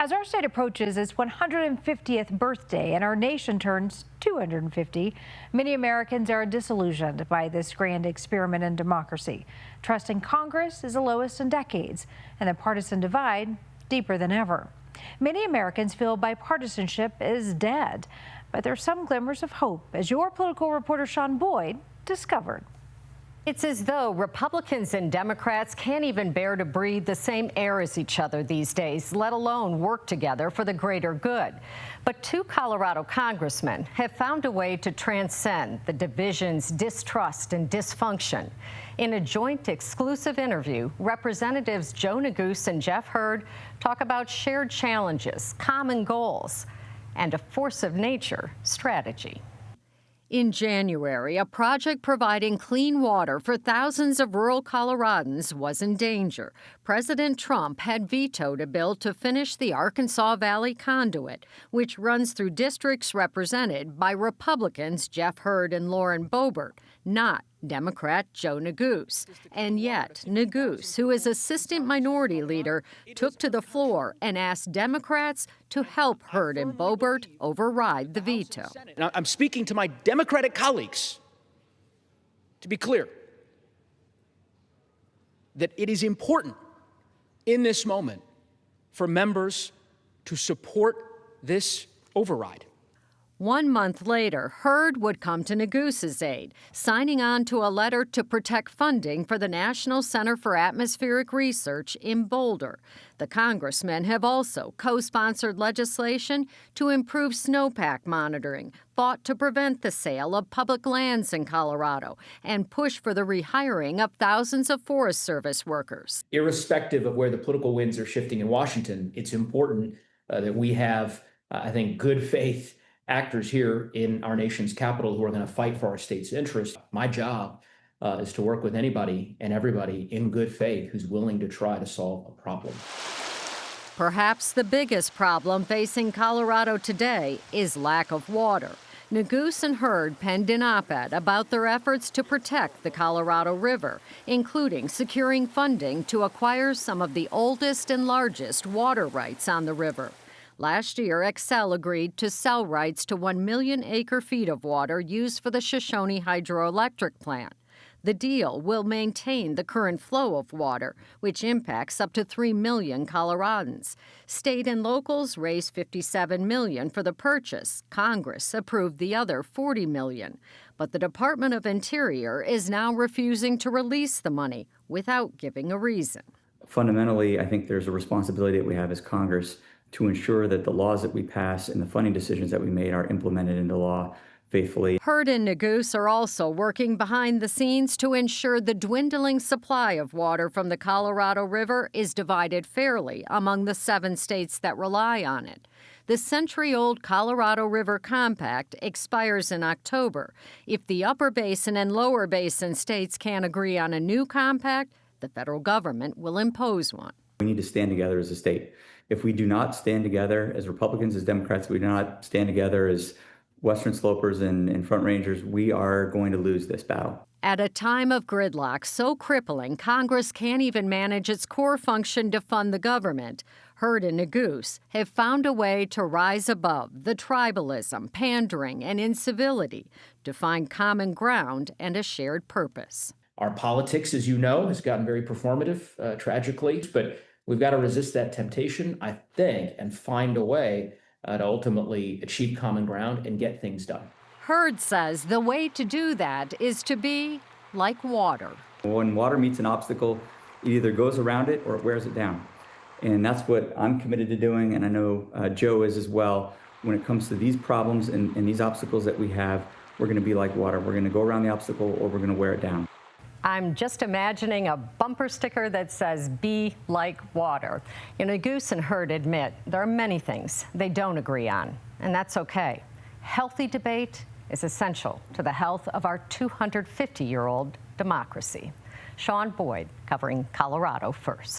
As our state approaches its 150th birthday and our nation turns 250, many Americans are disillusioned by this grand experiment in democracy. Trust in Congress is the lowest in decades, and the partisan divide deeper than ever. Many Americans feel bipartisanship is dead, but there are some glimmers of hope, as your political reporter Sean Boyd discovered. It's as though Republicans and Democrats can't even bear to breathe the same air as each other these days, let alone work together for the greater good. But two Colorado congressmen have found a way to transcend the divisions, distrust, and dysfunction. In a joint exclusive interview, Representatives Joe Neguse and Jeff Hurd talk about shared challenges, common goals, and a force of nature strategy. In January, a project providing clean water for thousands of rural Coloradans was in danger. President Trump had vetoed a bill to finish the Arkansas Valley Conduit, which runs through districts represented by Republicans Jeff Hurd and Lauren Boebert, not Democrat Joe Neguse. And yet, Neguse, who is Assistant Minority Leader, took to the floor and asked Democrats to help Hurd and Boebert override the veto. Now, I'm speaking to my Democratic colleagues to be clear that it is important in this moment for members to support this override. 1 month later, Hurd would come to Neguse's aid, signing on to a letter to protect funding for the National Center for Atmospheric Research in Boulder. The congressmen have also co-sponsored legislation to improve snowpack monitoring, fought to prevent the sale of public lands in Colorado, and pushed for the rehiring of thousands of Forest Service workers. Irrespective of where the political winds are shifting in Washington, it's important that we have, I think, good faith actors here in our nation's capital who are going to fight for our state's interests. My job is to work with anybody and everybody in good faith who's willing to try to solve a problem. Perhaps the biggest problem facing Colorado today is lack of water. Neguse and Hurd penned an op-ed about their efforts to protect the Colorado River, including securing funding to acquire some of the oldest and largest water rights on the river. Last year, Xcel agreed to sell rights to 1 million acre-feet of water used for the Shoshone hydroelectric plant. The deal will maintain the current flow of water, which impacts up to 3 million Coloradans. State and locals raised $57 million for the purchase. Congress approved the other $40 million. But the Department of Interior is now refusing to release the money without giving a reason. Fundamentally, I think there's a responsibility that we have as Congress to ensure that the laws that we pass and the funding decisions that we made are implemented into law faithfully. Hurd and Neguse are also working behind the scenes to ensure the dwindling supply of water from the Colorado River is divided fairly among the 7 states that rely on it. The century-old Colorado River Compact expires in October. If the Upper Basin and Lower Basin states can't agree on a new compact, the federal government will impose one. We need to stand together as a state. If we do not stand together as Republicans, as Democrats, we do not stand together as Western Slopers and Front Rangers, we are going to lose this battle. At a time of gridlock so crippling, Congress can't even manage its core function to fund the government. Hurd and Neguse have found a way to rise above the tribalism, pandering, and incivility to find common ground and a shared purpose. Our politics, as you know, has gotten very performative, tragically, but we've got to resist that temptation, I think, and find a way to ultimately achieve common ground and get things done. Hurd says the way to do that is to be like water. When water meets an obstacle, it either goes around it or it wears it down. And that's what I'm committed to doing, and I know Joe is as well. When it comes to these problems and these obstacles that we have, we're going to be like water. We're going to go around the obstacle or we're going to wear it down. I'm just imagining a bumper sticker that says, "Be like water." You know, Neguse and Hurd admit there are many things they don't agree on, and that's okay. Healthy debate is essential to the health of our 250-year-old democracy. Sean Boyd covering Colorado First.